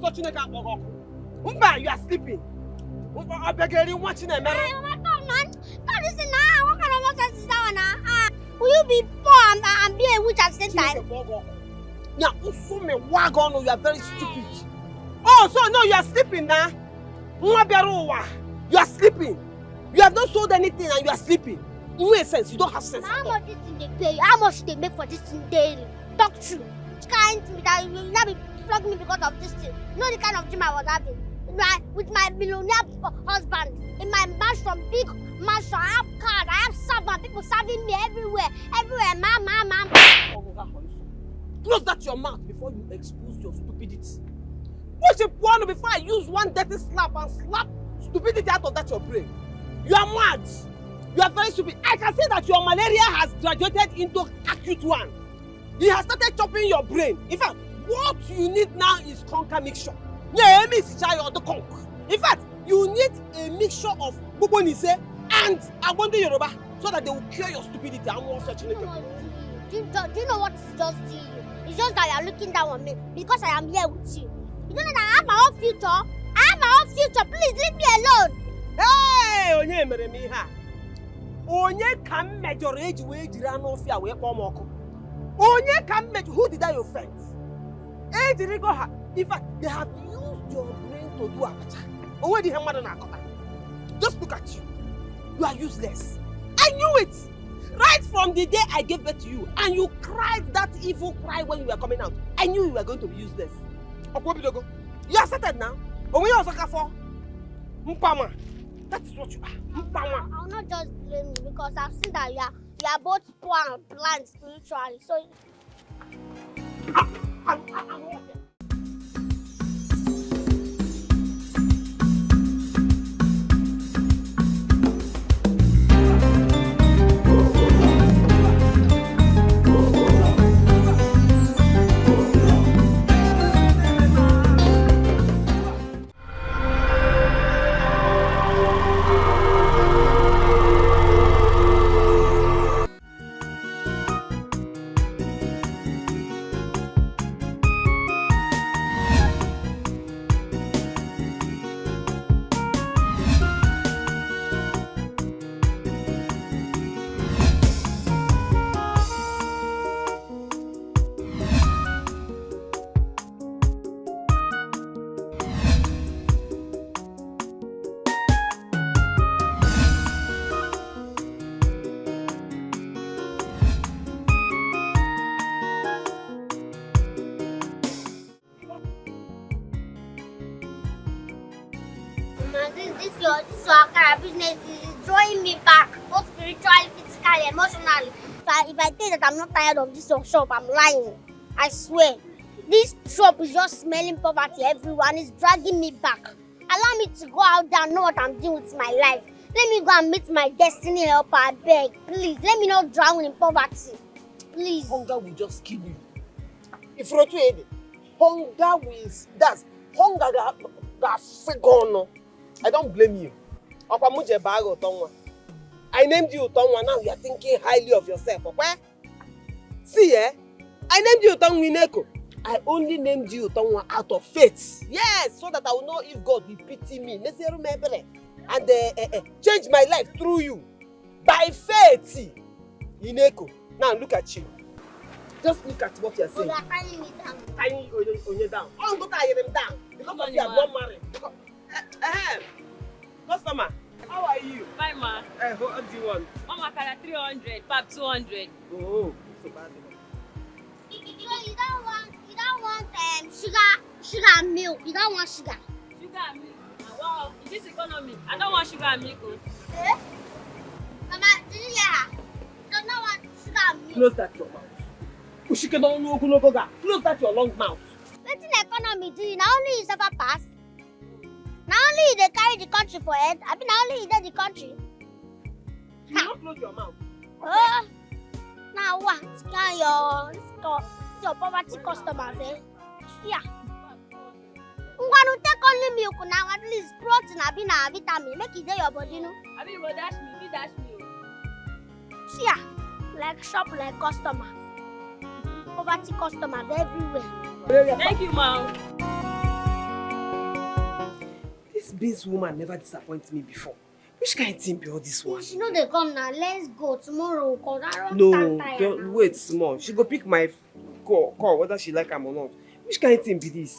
such a Umba, you are sleeping. I beg you, watching a man. Listen now, what kind of nonsense is that now? Will you be poor and be a witch at the same time? Yeah, you are very stupid. Oh, so no, you are sleeping now. You are sleeping. You have not sold anything and you are sleeping. In no sense, you don't have sense. How much this thing they pay you? How much they make for this thing daily? Talk true. You can't me that you will not be flogging me because of this thing. You know the kind of dream I was having. With my millionaire husband in my mansion, big mansion. I have cars, I have servants, people serving me everywhere. Everywhere, ma'am. Close that your mouth before you expose your stupidity. What's your point before I use one dirty slap and slap stupidity out of that your brain? You are mad. You are very stupid. I can say that your malaria has graduated into acute one. It has started chopping your brain. In fact, what you need now is conquer mixture. Yeah, mix or the conk. In fact, you need a mixture of bubonise and Agbonde Yoruba so that they will cure your stupidity and more fortunate people. Do you know what it's just to you? It's just that you are looking down on me because I am here with you. You don't know that I have my own future? I have my own future. Please leave me alone. Hey, Onye mere me ha. Onye can measure age wage ran off your way pomoko. Onye can measure who did I offend? Age rigo ha. In fact, they have used your brain to do abacha. Owe di hemma na akota. Just look at you. You are useless. I knew it. Right from the day I gave birth to you, and you cried that evil cry when you were coming out. I knew you were going to be useless. Okwobidogo, you are settled now. Owe you osaka for Mpama. That is what you are. Mpama. I will not just blame you because I've seen that you are both poor and blind spiritually. So this business is drawing me back, both spiritually, physically, emotionally. If I think that I'm not tired of this shop, I'm lying. I swear. This shop is just smelling poverty everywhere and it's dragging me back. Allow me to go out there and know what I'm doing with my life. Let me go and meet my destiny helper, I beg. Please, let me not drown in poverty. Please. Hunger will just kill you. If you're too heavy, hunger will... That's... Hunger got... I don't blame you. I named you UTONWA, now you are thinking highly of yourself. Okay? See, I named you UTONWA. I only named you UTONWA out of faith. Yes, so that I will know if God will pity me. And change my life through you. By faith. Ineko. Now look at you. Just look at what you're saying. You are tying me down. Tying Onye down. I'm going to tie them down. Because of you are not married. Customer, how are you? Fine, ma. What do you want? Mama, 300, pap 200. Oh, so bad. So you don't want sugar and milk. You don't want sugar. Sugar and milk. Wow, in this economy, I don't want sugar and milk. Eh? Mama, did you hear her? You don't want sugar and milk. Close that your mouth. Close that your long mouth. What's in the economy do you? Not only you suffer pass. Not only they carry the country for head, I mean, not only you did the country. You don't close your mouth. Okay. Now what? Scan your poverty customers, eh? Yeah. I'm going to take only milk now, at least protein, I mean, vitamin. Make it there your body, no? I mean, but dash me. Yeah. Like shop, like customers. Poverty customers everywhere. Thank you, ma'am. Beans woman never disappoints me before. Which kind of thing be all this one? She know they come now. Let's go tomorrow. Cause I don't No, stand tired don't now. wait small. She go pick my call whether she like am or not. Which kind of thing be this?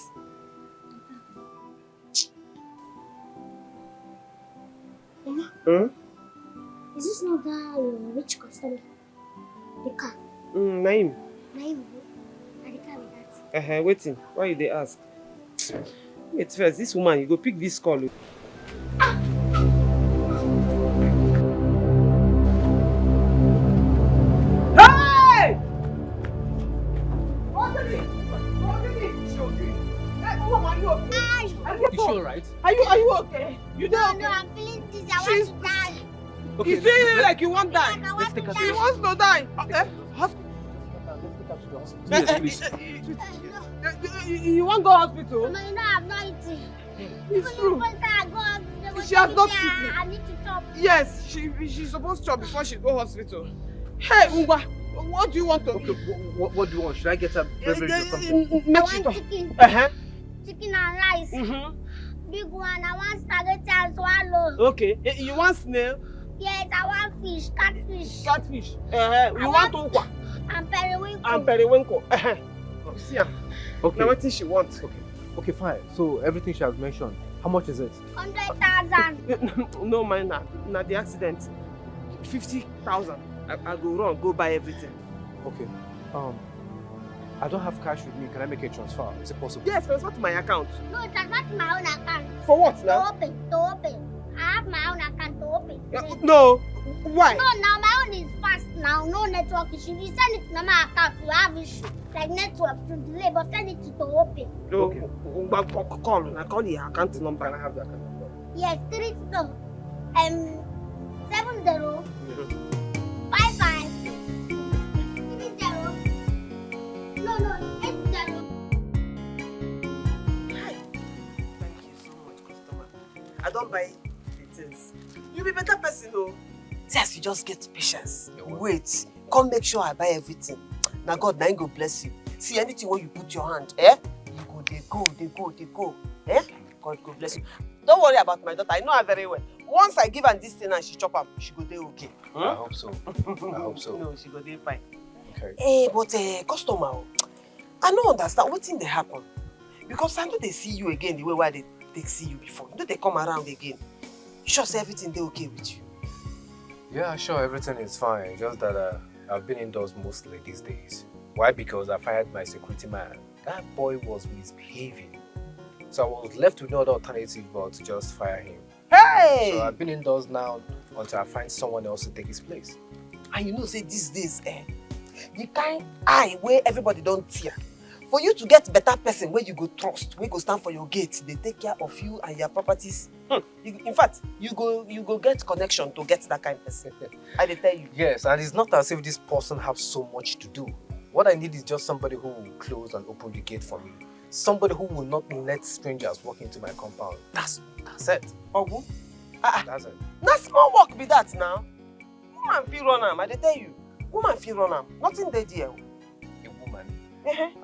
Mama, is this not that rich customer? The car. Naim. Naim, and the car with that. Waiting. Why you dey ask? Wait first, this woman, you go pick this call. Hey! Is she alright? Are you okay? You No, okay? no, I'm feeling dizzy. I want to die. Okay, You feel like you want die? Like I let's want to take her to She die. wants to die. Yes, please. You want to go hospital? Mama, you know I've not eaten. It's true. She has not eaten. I need to chop. Yes, she's supposed to chop before she go hospital. Hey, Ungwa, what do you want to Okay, what do you want? Should I get a beverage or something? I Make want she talk. chicken. Chicken and rice. Big one. I want spaghetti and swallow. Okay, you want snail? Yes, I want fish. Catfish. Catfish? You want Ungwa? And periwinkle. And periwinkle? See her. Okay. Now what thing she wants? Okay, fine. So everything she has mentioned, how much is it? 100,000. No mind na the accident. 50,000. I go run, go buy everything. Okay. I don't have cash with me. Can I make a transfer? Is it possible? Yes, transfer to my account. No, transfer to my own account. For what To now? open. I have my own account to open. No. Why? No, now my own is fast now. No network issue. You send it to my account, you have issue. Like network to delay, but send it to open. No. Okay. Call. I call your account number. Can I have the account number? Yes, 70 55 30 no 80. Thank you so much, customer. I don't buy the things. You be better person, though. Yes, you just get patience. Wait, come make sure I buy everything. Now God, now go bless you. See anything where you put your hand, you go, they go. God go bless you. Don't worry about my daughter. I know her very well. Once I give her this thing and she chop her, she go there okay. I hope so. No, she go there fine. Okay. But customer, I don't understand what thing they happen. Because I know they see you again the way why they see you before. You know they come around again. You sure say everything they okay with you? Yeah, sure, everything is fine. Just that I've been indoors mostly these days. Why? Because I fired my security man. That boy was misbehaving. So I was left with no other alternative but to just fire him. Hey! So I've been indoors now until I find someone else to take his place. And you know, say these days, the kind eye where everybody don't tear. For you to get better person where you go trust, where go stand for your gate, they take care of you and your properties. In fact, you go get connection to get that kind of person. I dey tell you. Yes, and it's not as if this person has so much to do. What I need is just somebody who will close and open the gate for me. Somebody who will not let strangers walk into my compound. That's it. Ogu? That's it. Na small work be that now. Woman feel run am, I dey tell you. Woman feel run am. Nothing dey there. A woman?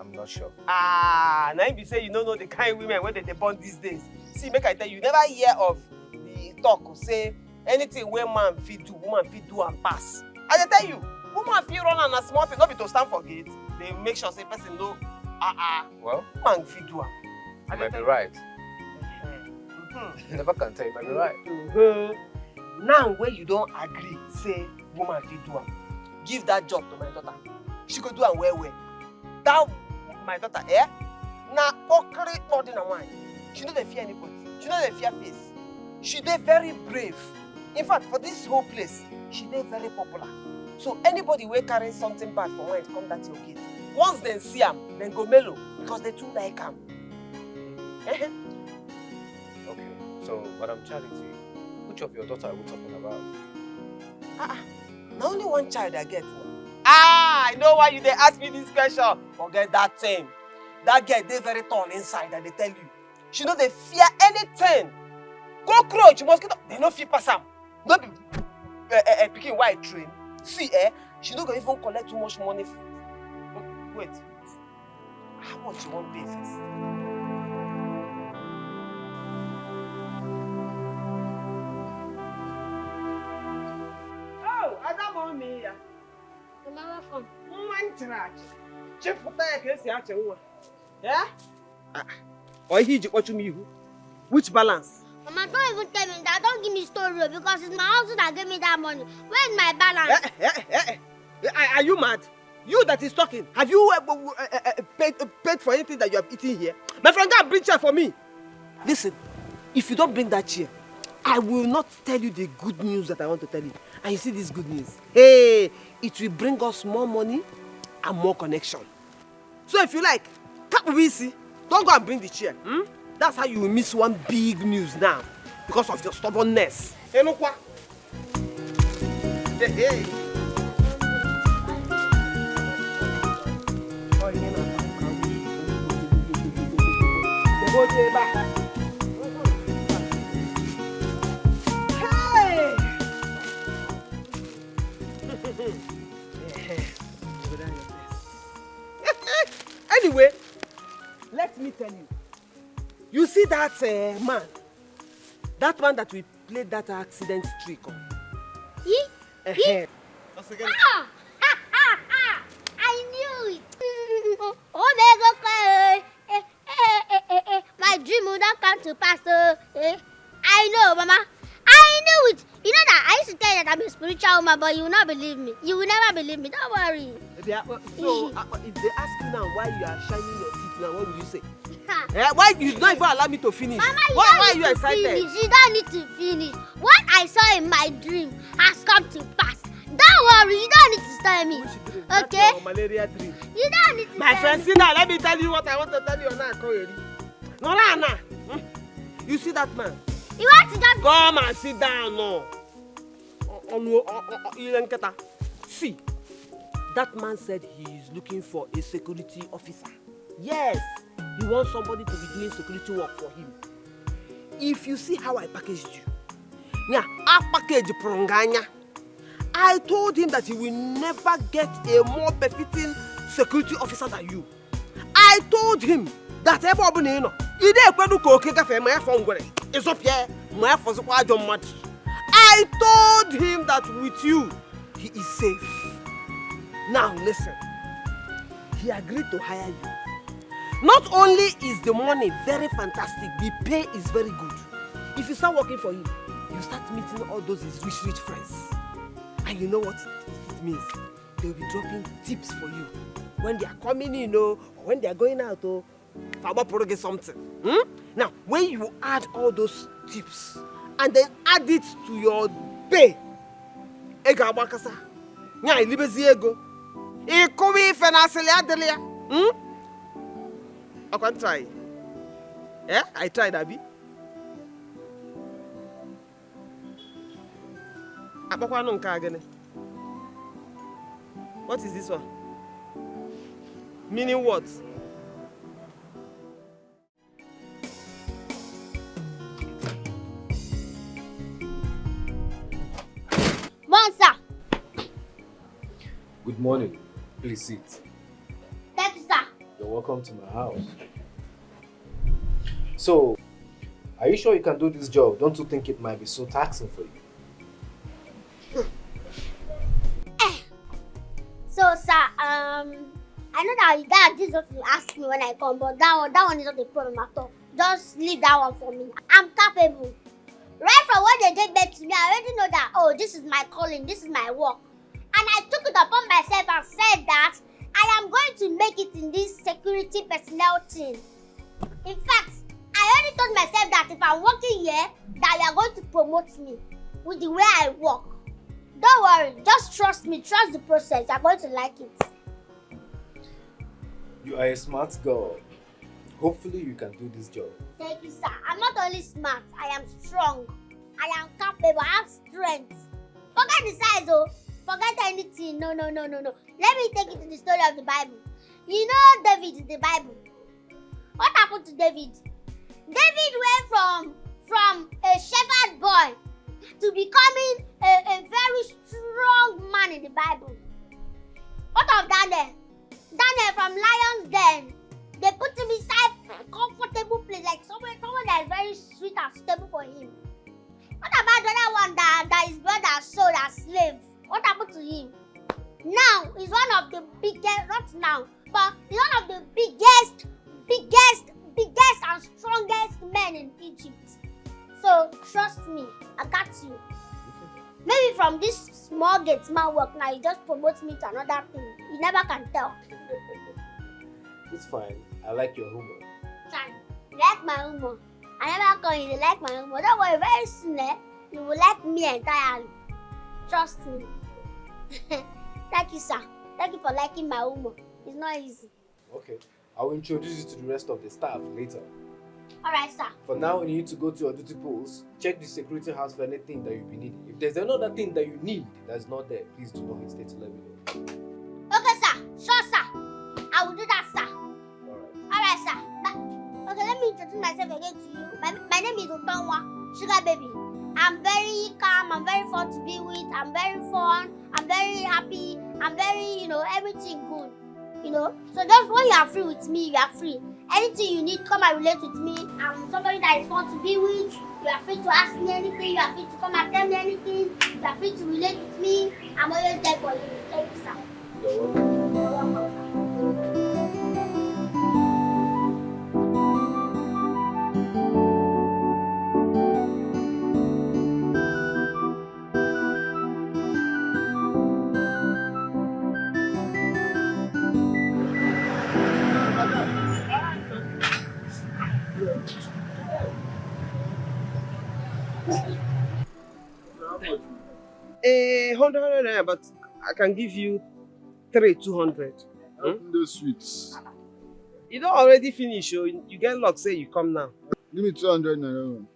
I'm not sure. Now if you say you don't know the kind of women where they born these days. See, make I tell you, never hear of the talk say anything where man fit do, woman fit do and pass. I dey tell you, woman feel run am na small thing, not be to stand for gate. They make sure say person know. Well, man fit do am. you might be right. Never can tell, you might be right. Now where you don't agree, say woman fit do am. Give that job to my daughter. She go do am well. That my daughter, na okri ordinary one. She no dey fear anybody. She no dey fear face. She dey very brave. In fact, for this whole place, she dey very popular. So anybody wey carry something bad for mind come that your gate. Once they see am, then go mellow because they too like am. Okay, so Madam Charity, which of your daughter are we talking about? Now only one child I get. I know why you dey ask me this question. Forget that thing. That girl dey very tall inside, and they tell you. She no dey fear anything. Cockroach, mosquito, they no fit pass am. No be pikin wey I train. See, she no go even collect too much money. Wait, how much you want pay first? one track. Chip for the yeah? Or he what you mean? Which balance? Mama, don't even tell me that. Don't give me story because it's my house that gave me that money. Where's my balance? Are you mad? You that is talking. Have you paid for anything that you have eaten here? My friend, go and bring chair for me. Listen, if you don't bring that chair, I will not tell you the good news that I want to tell you. And you see this good news? Hey, it will bring us more money and more connection. So if you like, don't go and bring the chair. That's how you will miss one big news now because of your stubbornness. Hey, look what? Hey. Anyway, let me tell you. You see that man? That man that we played that accident trick on. He? Ah! I knew it. Oh my God! My dream would not come to pass. I know, Mama. I knew it. You know that I used to tell you that I'm a spiritual woman, but you will not believe me. You will never believe me. Don't worry. So, if they ask you now why you are shining your teeth now, what will you say? Why you not even allow me to finish? Mama, why are you excited? Finish. You don't need to finish. What I saw in my dream has come to pass. Don't worry. You don't need to tell me. Okay? That's your malaria dream. You don't need to My friend, sit down. Let me tell you what I want to tell you now. No, Anna. You see that man? You want to just come and sit down, no. See, that man said he is looking for a security officer. Yes, he wants somebody to be doing security work for him. If you see how I packaged you, I packaged Pronganya. I told him that he will never get a more befitting security officer than you. I told him that I told him that with you, he is safe. Now listen, he agreed to hire you. Not only is the money very fantastic, the pay is very good. If you start working for him, you start meeting all those his rich friends. And you know what it means? They will be dropping tips for you. When they are coming in, or when they are going out, or get something. Now, when you add all those tips and then add it to your pay, I can try. Yeah, I tried, Abby. What is this one? Meaning what? Monster. Good morning. Please sit. Thank you, sir. You're welcome to my house. So, are you sure you can do this job? Don't you think it might be so taxing for you? So, sir, I know that this is what you ask me when I come, but that one is not a problem at all. Just leave that one for me. I'm capable. Right from when they gave birth to me, I already know that, oh, this is my calling, this is my work. And I took it upon myself and said that I am going to make it in this security personnel team. In fact, I already told myself that if I'm working here, that you are going to promote me with the way I work. Don't worry, just trust me, trust the process. You're going to like it. You are a smart girl. Hopefully you can do this job. Thank you, sir. I'm not only smart, I am strong. I am capable, I have strength. Forget the size, oh. Forget anything. No. Let me take you to the story of the Bible. You know David in the Bible. What happened to David? David went from a shepherd boy to becoming a very strong man in the Bible. What of Daniel? Daniel from lion's den. They put him inside a comfortable place, like someone that is very sweet and suitable for him. What about the other one that his brother sold as slave? What happened to him? Now he's one of the biggest now. But he's one of the biggest and strongest men in Egypt. So trust me, I got you. Maybe from this small gatesman work now, he just promotes me to another thing. You never can tell. It's fine. I like your humor. You like my humor. I never call you like my humor. Don't worry, very soon you will like me entirely. Trust me. Thank you, sir. Thank you for liking my humor. It's not easy. Okay. I will introduce you to the rest of the staff later. Alright, sir. For now, you need to go to your duty post, check the security house for anything that you'll be needing. If there's another thing that you need that's not there, please do not hesitate to let me know. Okay, sir. Sure, sir. I will do that, sir. Alright, sir. Okay, let me introduce myself again to you. My name is UTONWA, Sugar Baby. I'm very calm, I'm very fun to be with, I'm very fun, I'm very happy, I'm very, everything good. So just when you are free with me, you are free. Anything you need, come and relate with me. I'm somebody that is fun to be with. You are free to ask me anything, you are free to come and tell me anything, you are free to relate with me. I'm always there for you. Thank you, sir. You're welcome. You're welcome, sir. Hold on, but I can give you 200. The sweets. You don't already finish, so you get luck, say you come now. Give me 200 naira.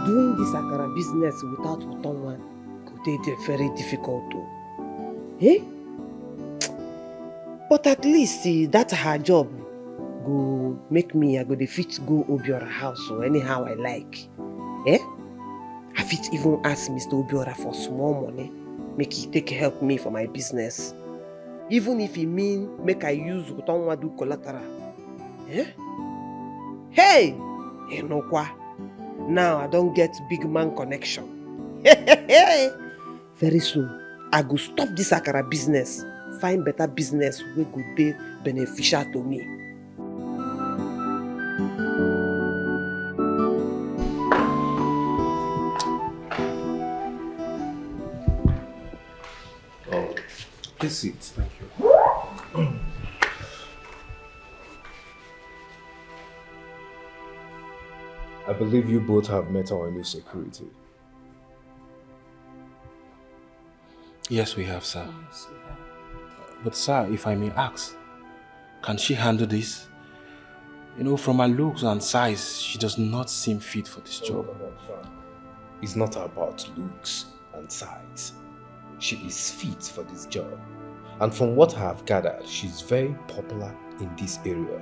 Doing this akara business without UTONWA could be very difficult too. Eh? But at least that her job go make me, I go the fit go Obio house or anyhow I like. Eh? I fit even ask Mr. Obio for small money, make he take help me for my business. Even if he mean make I use UTONWA do collateral. Eh? Hey! No kwa. Now I don't get big man connection. Very soon, I go stop this akara business, find better business wey go be beneficial to me. Oh, please sit. Thank you. I believe you both have met our new security. Yes, we have, sir. Yes, we have. But sir, if I may ask, can she handle this? From her looks and size, she does not seem fit for this job. It's not about looks and size. She is fit for this job. And from what I have gathered, she's very popular in this area.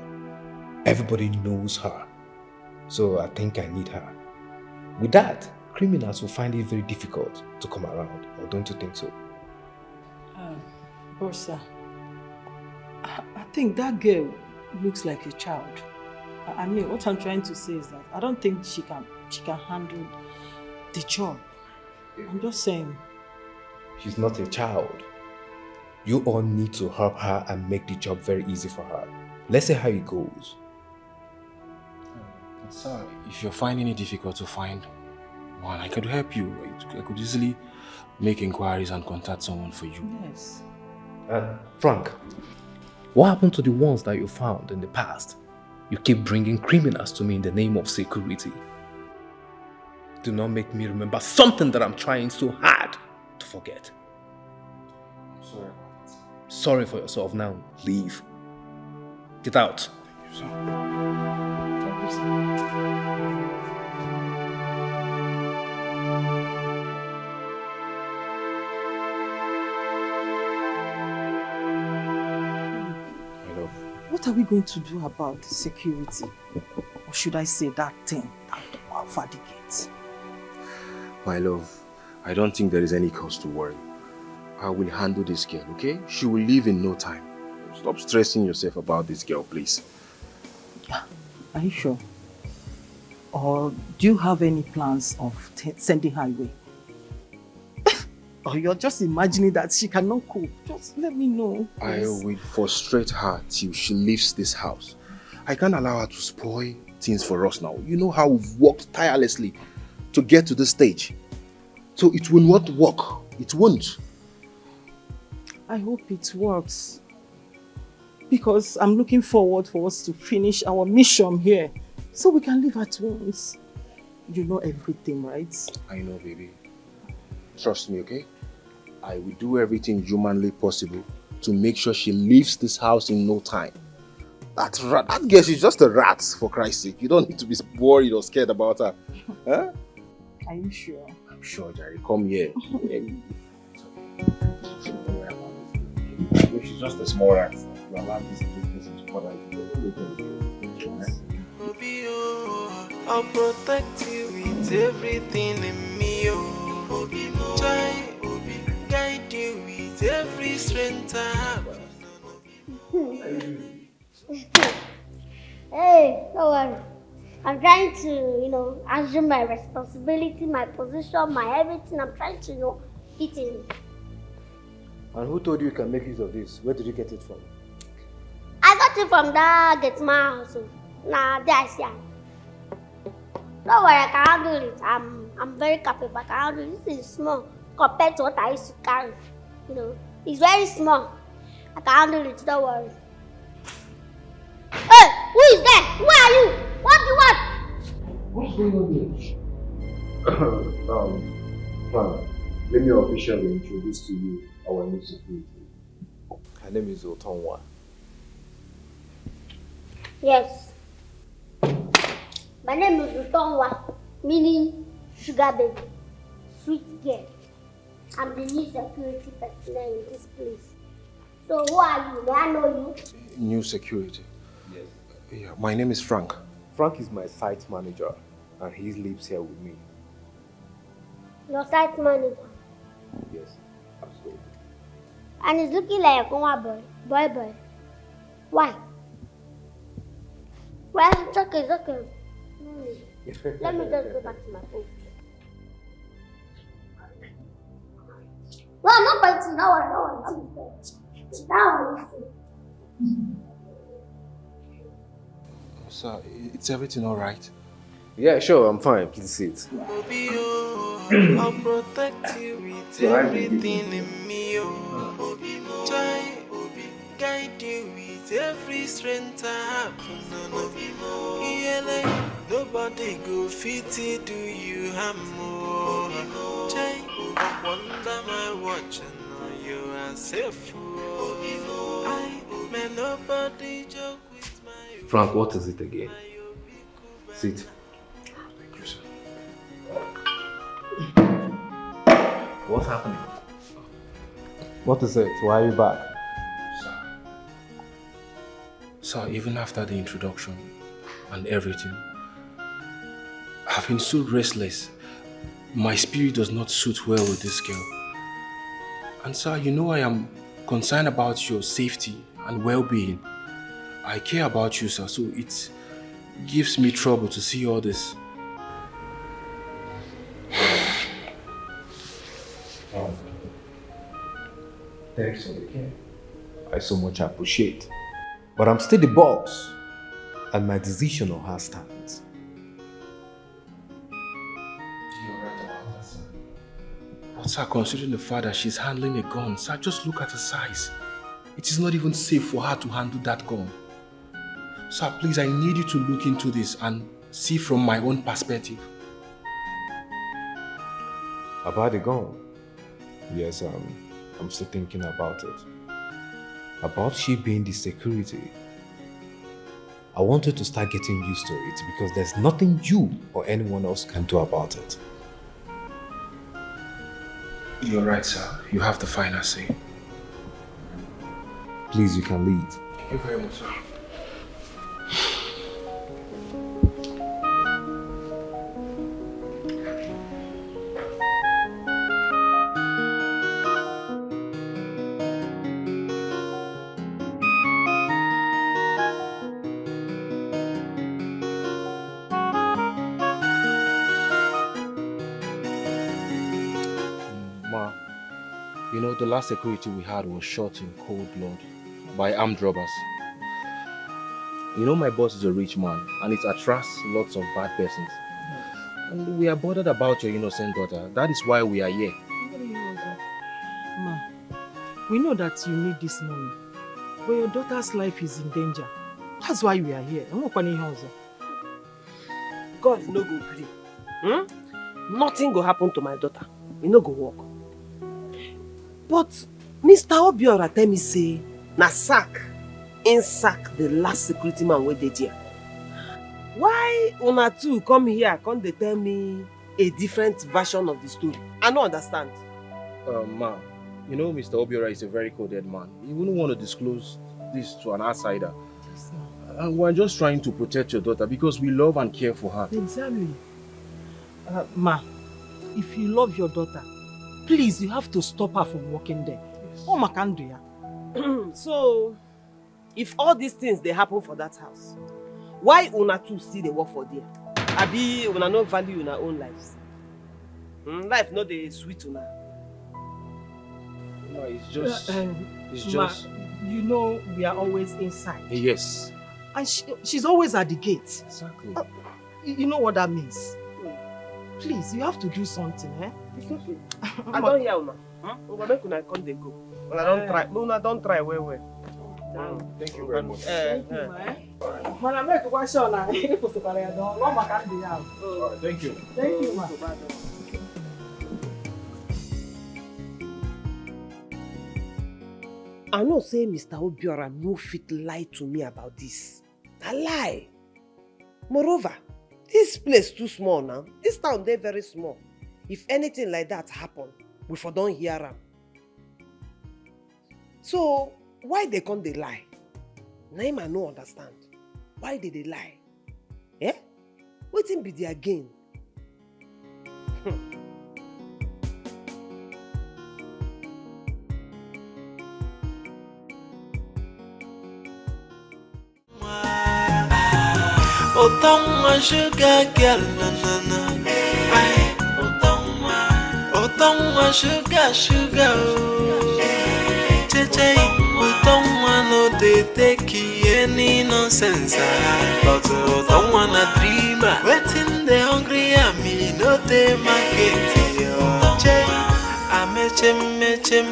Everybody knows her. So I think I need her. With that, criminals will find it very difficult to come around. Or don't you think so? Sir, I think that girl looks like a child. I mean, what I'm trying to say is that I don't think she can handle the job. I'm just saying. She's not a child. You all need to help her and make the job very easy for her. Let's see how it goes. Sir, if you're finding it difficult to find one, I could help you. I could easily make inquiries and contact someone for you. Yes. Frank, what happened to the ones that you found in the past? You keep bringing criminals to me in the name of security. Do not make me remember something that I'm trying so hard to forget. I'm sorry about that. Sorry for yourself now. Leave. Get out. Thank you, sir. Thank you, sir. What are we going to do about security? Or should I say that thing over the gates? My love, I don't think there is any cause to worry. I will handle this girl, okay? She will leave in no time. Stop stressing yourself about this girl, please. Are you sure? Or do you have any plans of sending her away? Or you're just imagining that she cannot cope? Just let me know. I will frustrate her till she leaves this house. I can't allow her to spoil things for us now. You know how we've worked tirelessly to get to this stage. So it will not work. It won't. I hope it works. Because I'm looking forward for us to finish our mission here. So we can leave at once. You know everything, right? I know, baby. Trust me, okay? I will do everything humanly possible to make sure she leaves this house in no time. That girl, she's just a rat, for Christ's sake. You don't need to be worried or scared about her. Huh? Are you sure? I'm sure, Jerry. Come here. She's just a small rat. You allow this person to bother you. I'll protect you with everything in me. Try guide you with every strength I have. Hey, don't worry. I'm trying to, assume my responsibility, my position, my everything. I'm trying to, fit in. And who told you can make use of this? Where did you get it from? I got it from that get my house. Nah, that's yeah. Don't worry, I can handle it. I'm very capable. I can handle it. This is small compared to what I used to carry. It's very small. I can handle it. Don't worry. Hey, who is there? Who are you? What do you want? What's going on here? Frank, let me officially introduce to you our new security. Her name is UTONWA. Yes. My name is UTONWA, meaning sugar baby, sweet girl. I'm the new security personnel in this place. So who are you? May I know you? New security? Yes. Yeah, my name is Frank. Frank is my site manager and he lives here with me. Your site manager. Yes, absolutely. And he's looking like a Conwa boy. Boy. Why? Well, it's okay. Let me just go back to my post. No, I'm not biting. No one. Sir, it's everything all right? Yeah, sure, I'm fine. Please sit. Obio, I'll protect you with everything in me. Try guide you with every strength I have. Nobody go fit it, do you have more? Try wonder my watch and know you are safe. May nobody joke with my. Frank, what is it again? Sit. Thank you, sir. What's happening? What is it? Why are you back? Sir, even after the introduction and everything, I've been so restless. My spirit does not suit well with this girl. And sir, you know I am concerned about your safety and well-being. I care about you, sir, so it gives me trouble to see all this. Thanks for the care. I so much appreciate. But I'm still the boss, and my decision on her stands. You're right about that, sir. But sir, considering the fact that she's handling a gun, sir, just look at her size. It is not even safe for her to handle that gun. Sir, please, I need you to look into this and see from my own perspective. About the gun? Yes, I'm still thinking about it. About she being the security. I want her to start getting used to it because there's nothing you or anyone else can do about it. You're right, sir. You have the final say. Please, you can leave. Thank you very much, sir. You know, the last security we had was shot in cold blood by armed robbers. You know, my boss is a rich man and it attracts lots of bad persons. And we are bothered about your innocent daughter. That is why we are here. Ma, we know that you need this money, but your daughter's life is in danger. That's why we are here. God no go gree. Nothing go happen to my daughter. E no go work. But Mr. Obiora tell me say na sack the last security man wey dey there. Why una two come here come dey tell me a different version of the story? I no understand. Ma, you know Mr. Obiora is a very coded man. He wouldn't want to disclose this to an outsider. And we're just trying to protect your daughter because we love and care for her. Exactly. Ma, if you love your daughter, please, you have to stop her from working there. Oh, ma can do ya. So, if all these things they happen for that house, why una two still they work for there? Abi una no value una own lives. Life no dey sweet una. No, it's just... Ma, you know we are always inside. Yes. And she's always at the gate. Exactly. You know what that means? Please, you have to do something, eh? It's okay. I don't hear una. Una make una come dey go. Una don't try. Una don't try well. Thank you very much. Thank you, ma. Make one shot now. Thank you. Thank you, ma. I know say Mr. Obiora no fit lie to me about this. A lie. Moreover, this place too small now. This town dey very small. If anything like that happen, we for don't hear am. So why they come dey lie? Na him I no understand. Why did they lie? Eh? Wetin be their gain? UTONWA sugar girl, na na na. UTONWA sugar, oh. Cheche, UTONWA no dey take any nonsense, but UTONWA na dreamer. Waiting the hungry me no dey market, che. Mechem,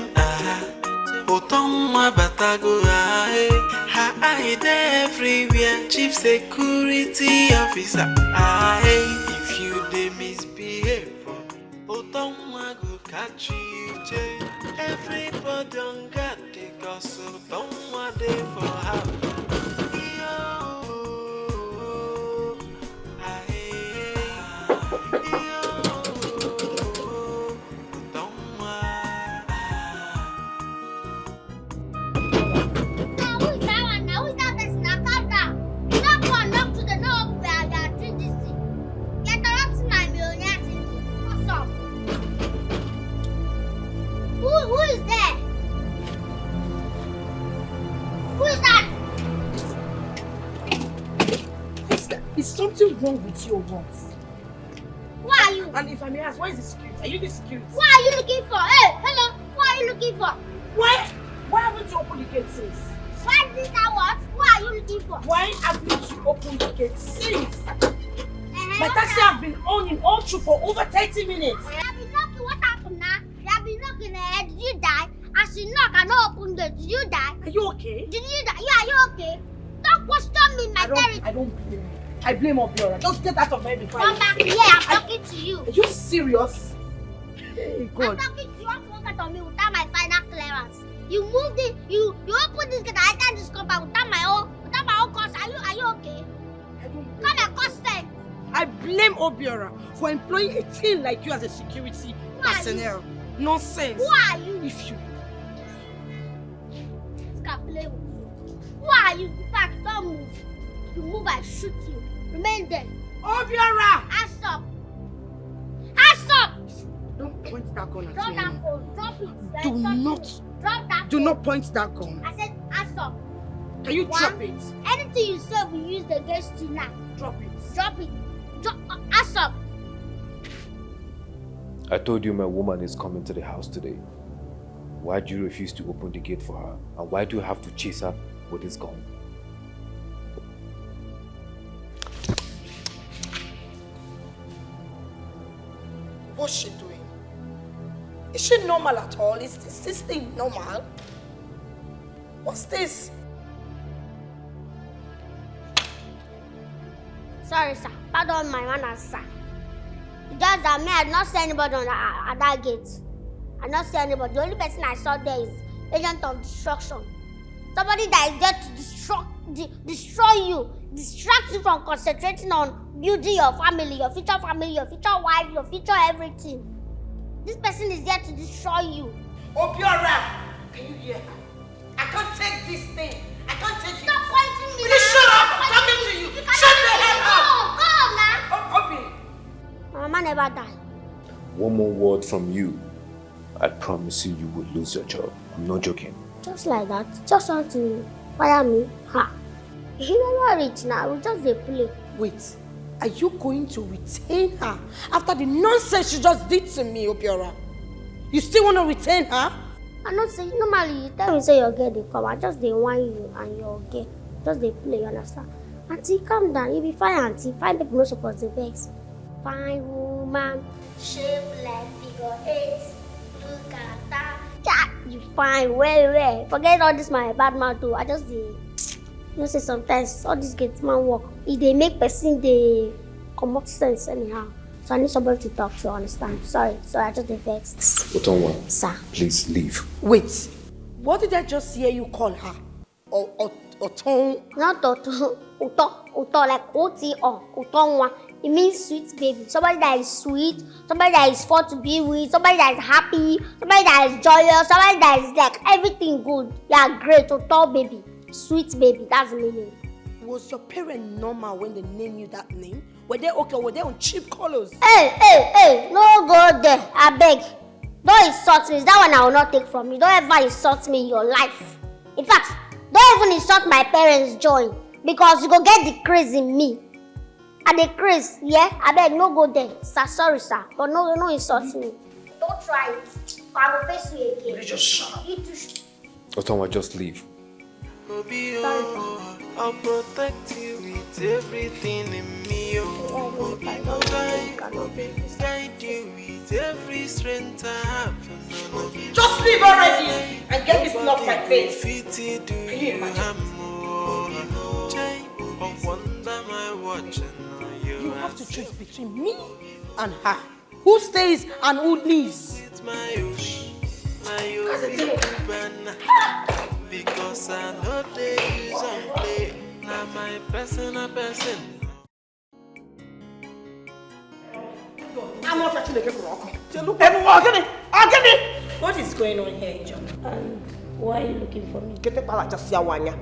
UTONWA batago, I dey everywhere, chief security officer. If you dey misbehave, UTONWA go catch you, che. Everybody on guard, because UTONWA dey for house. Who is there? Who is that? Is something wrong with you or what? Who are you? And if I may ask, why is the security? Are you the security? What are you looking for? Hey, hello. What are you looking for? Why haven't you opened the gate since? Why did that what? What are you looking for? Why haven't you opened the gate since? My taxi has been on in all through for over 30 minutes. You have been knocking. What happened now? You have been knocking. Did you die? As you knock, I don't open the. Did you die? Are you okay? Did you die? Yeah, are you okay? Don't question me in my territory. I don't blame you. I blame Obio. Just get out of my before. Come back here. I'm talking to you. Are you serious? Hey, God. I'm talking to you. Don't focus on me without my final clearance. You moved it. You opened this gate. I can't just come back without my own cost. Are you okay? Come and cost them. I blame Obiora for employing a teen like you as a security personnel. Nonsense. Who are you? If you can play with you. Who are you? In fact, don't move. You move, I shoot you. Remain there. Obiora! Ass up. Ass up! Don't point that gun at Drop me. that phone. Drop it. Do not. Drop that Do phone. not point that gun. I said ass up. Can you drop it? Anything you say we use against you now. Drop it. Drop it. Ass up. I told you my woman is coming to the house today. Why do you refuse to open the gate for her? And why do you have to chase her with this gun? What's she doing? Is she normal at all? Is this thing normal? What's this? Sorry, sir. Pardon my manners, sir. It's just that me, I did not see anybody at that gate. I did not see anybody. The only person I saw there is agent of destruction. Somebody that is there to destroy you, distract you from concentrating on building your family, your future wife, your future everything. This person is there to destroy you. Obio, can you hear her? I can't take this thing. I can't take it. Stop pointing me. Will you shut up? I'm talking to you. Shut the hell up. Go, Obio. my mama never died. One more word from you. I promise you will lose your job. I'm not joking. Just like that. Just want to fire me. Ha. You never rich now. We just dey play. Wait. Are you going to retain her after the nonsense she just did to me, Obiora? You still want to retain her? I not say normally you tell me say your girl dey come. I just dey whine you and your girl. Just dey play, you understand? Auntie, calm down. You be fine, auntie. Fine people no suppose dey vex. Fine woman, shape like figure 8. Look at that. Yeah, you fine, well. Forget all this my bad mouth too. I just dey. You know say sometimes all this gate man work. If they make person dey comot sense anyhow. So I need somebody to talk to, understand? Sorry, I just dey vex. UTONWA, Sir. please leave. Wait. What did I just hear you call her? Oton? Not Tonto. Uto, like O-T-O. UTONWA. It means sweet baby. Somebody that is sweet, somebody that is fun to be with, somebody that is happy, somebody that is joyous, somebody that is like everything good. Yeah, great. Uto baby. Sweet baby. That's the meaning. Was your parent normal when they named you that name? Were they okay? Were they on cheap colors? Hey, no go there. I beg. Don't insult me. That one I will not take from you. Don't ever insult me in your life. In fact, don't even insult my parents' joy. Because you go get the craze in me. And the craze, yeah? I beg, no go there. Sir, sorry, sir. But no insult me. Don't try it. I will face you again. You just shut up. You too. UTONWA, just leave. Obio, I'll protect you with everything in me. Obio, guide you with every strength I have. Just leave already and get this thing off my face. Can you imagine? You have to choose between me and her. Who stays and who leaves? Because I know they use and play. Now my person. I'm not actually looking for rock. What is going on here, John? Why are you looking for me? Get the pala just yawanya.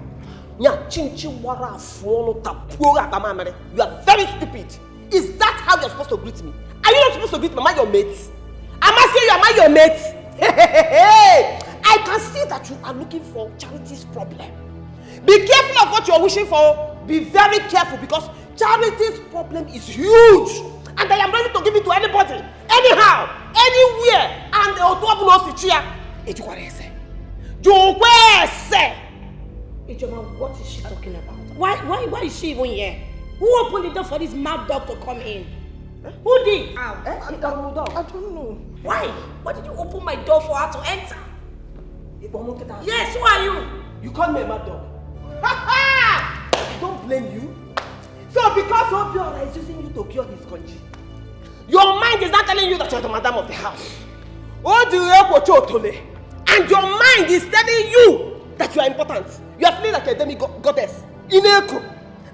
Nya chinchi wara fuolo tapura tamamere. You are very stupid. Is that how you're supposed to greet me? Are you not supposed to greet me? Am I your mate? I'm asking you, am I your mate? Hey! I can see that you are looking for Charity's problem. Be careful of what you are wishing for. Be very careful because Charity's problem is huge. And I am ready to give it to anybody, anyhow, anywhere. And the Otobu no Sichia. Ijoma, what is she talking about? Why is she even here? Who opened the door for this mad dog to come in? Who did? I don't know. Why? Why did you open my door for her to enter? Yes, who are you? You call me a mad dog. I don't blame you. So because Obio is using you to cure his country, your mind is not telling you that you're the madam of the house. And your mind is telling you that you are important. You are feeling like a demi-goddess.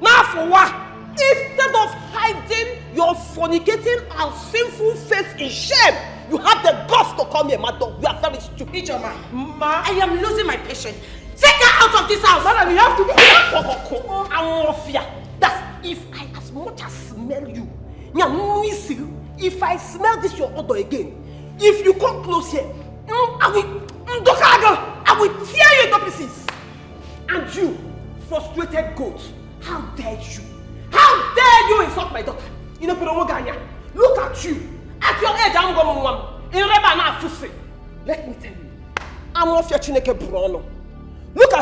Now for what? Instead of hiding your fornicating and sinful face in shame, you have the guts to call me a mad dog. You are very stupid. Ijoma, I am losing my patience. Take her out of this house. Madam, you have to be that's if I as much as smell you. If I smell this your odor again, if you come close here, I will tear you to pieces. And you, frustrated goat, how dare you? How dare you insult my daughter? Look at you. At your age, I'm going to let me tell you, I'm not your Chineke Bruno. Look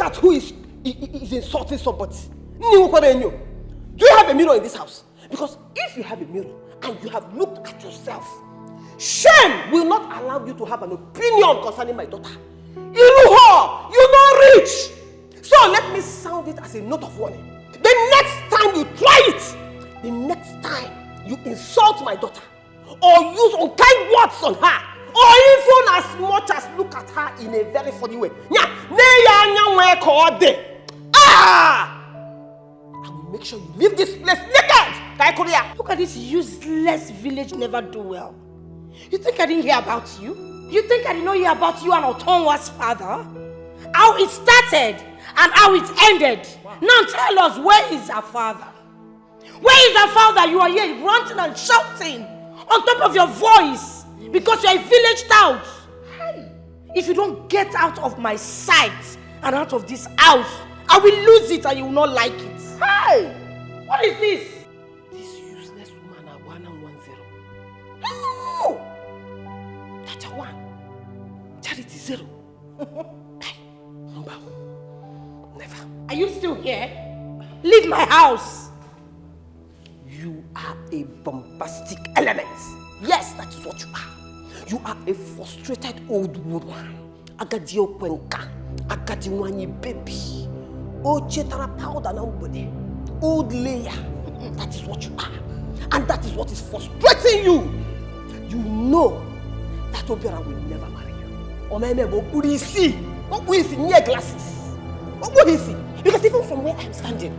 at who is insulting somebody. Do you have a mirror in this house? Because if you have a mirror and you have looked at yourself, shame will not allow you to have an opinion concerning my daughter. You not rich. So let me sound it as a note of warning. The next time you try it, the next time you insult my daughter, or use unkind words on her, or even as much as look at her in a very funny way, I will make sure you leave this place naked. Look at this useless village never do well. You think I didn't hear about you? You think I did not hear about you and UTONWA's father? How it started and how it ended. Wow. Now tell us, where is our father? Where is our father? You are here ranting and shouting on top of your voice because you're a village tout. Hey. If you don't get out of my sight and out of this house, I will lose it and you will not like it. Hey! What is this? This useless woman at 110. No! That's a 1. Charity 0. Never. Are you still here? Leave my house. You are a bombastic element. Yes, that is what you are. You are a frustrated old woman. Agadio Kwenka. Agadiwani baby. Ochetara powder nobody. Old layer. That is what you are. And that is what is frustrating you. You know that Obio will never marry you. Omeme Bobulisi. Bobulisi near glasses. Because even from where I'm standing,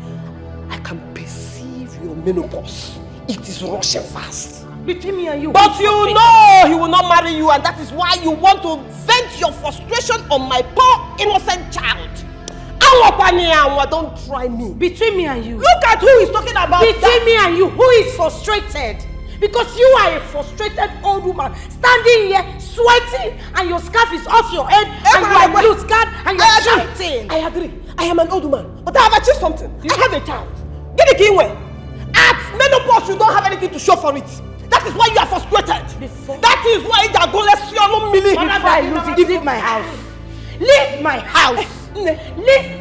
I can perceive your menopause. It is rushing fast. Between me and you. But you know he will not marry you, and that is why you want to vent your frustration on my poor innocent child. Don't try me. Between me and you. Look at who is talking about Between me and you, who is frustrated? Because you are a frustrated old woman standing here sweating and your scarf is off your head and you are blue scarf and you're shouting. I agree. I am an old woman, but I have achieved something. I have a child. Get the key way. At menopause, you don't have anything to show for it. That is why you are frustrated. That is why you are going to leave my house. Leave my house. Leave.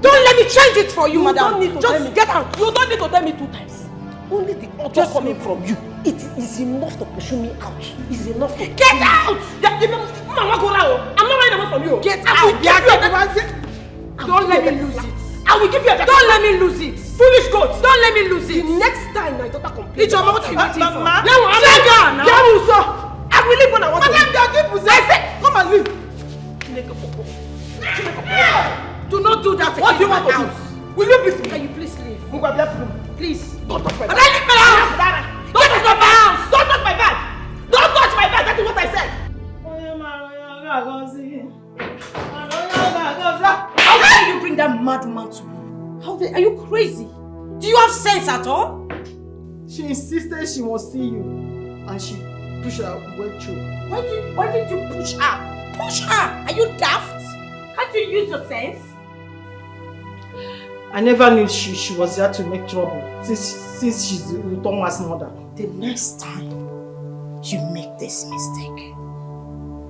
Don't let me change it for you, madam. Just get out. You don't need to tell me 2 times. Only the order coming from you. It is enough to push me out. It is enough to get out. I'm not running away from you. Get out. Don't let me lose it. I will give you a jacket. Don't let me lose it. Foolish goat. Don't let me lose it. The next time my daughter complains. It's your mouth you're waiting for. I will leave when I want to leave. I said, come and leave. Do not do that. What do you want to do? Will you please leave? Can you please leave? Please. Don't touch my bag. Leave my house. Don't touch my house. Don't touch my bag. Don't touch my bag. That is what I said. How dare you bring that madman to me? Are you crazy? Do you have sense at all? She insisted she must see you, and she pushed her way through. Why did you push her? Push her? Are you daft? Can't you use your sense? I never knew she was there to make trouble since she's UTONWA's mother. The next time you make this mistake,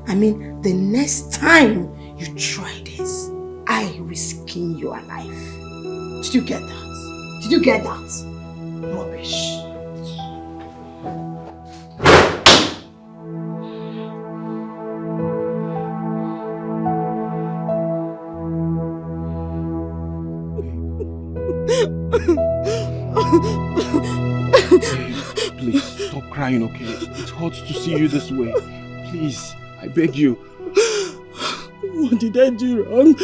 the next time you try this, I will skin you alive. Did you get that? Did you get that? Rubbish. Please, stop crying, okay? It hurts to see you this way. Please, I beg you. What did I do wrong?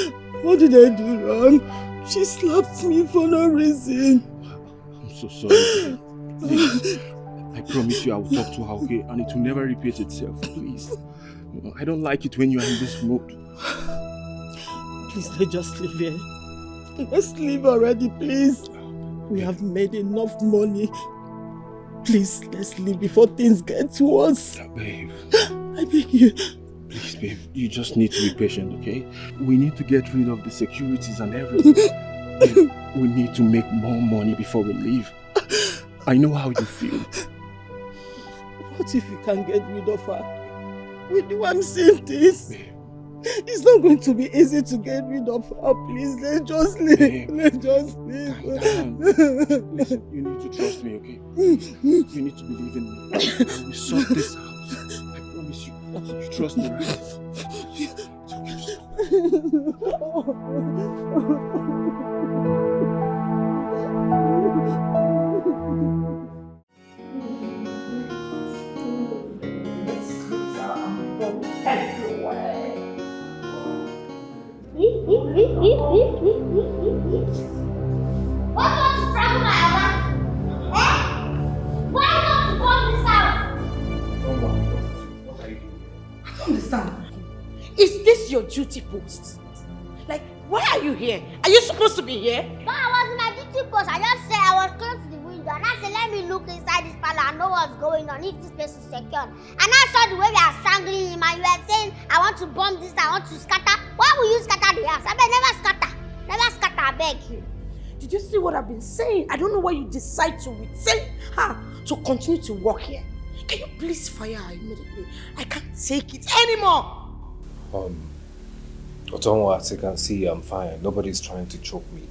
What did I do wrong? She slapped me for no reason. I'm so sorry. Please, I promise you I will talk to her, okay? And it will never repeat itself, please. I don't like it when you are in this mood. Please, let's just leave here. Let's leave already, please. We have made enough money. Please, let's leave before things get worse. Babe. I beg you. Please, babe, you just need to be patient, okay? We need to get rid of the securities and everything. Babe, we need to make more money before we leave. I know how you feel. What if we can't get rid of her? With the way I'm saying this? Babe, It's not going to be easy to get rid of her. Please, let's just leave. Let's just leave. Listen, you need to trust me, okay? You need to believe in me. I will sort this out. I promise you. You trust me, right? Why don't you travel like that? Eh? Why don't you come this house? What are you doing? I don't understand. Is this your duty post? Like, why are you here? Are you supposed to be here? No, I was in my duty post. I just said I was close to the window and I said, let me look inside this parlor and know what's going on, if this place is secure. And I saw the way we are strangling him and you were saying, I want to bomb this, I want to scatter. Why will you scatter the house? I mean, never scatter. Never scatter, I beg you. Did you see what I've been saying? I don't know why you decide to retain her to continue to work here. Can you please fire her immediately? I can't take it anymore. Otonwa, as you can see, I'm fine. Nobody's trying to choke me.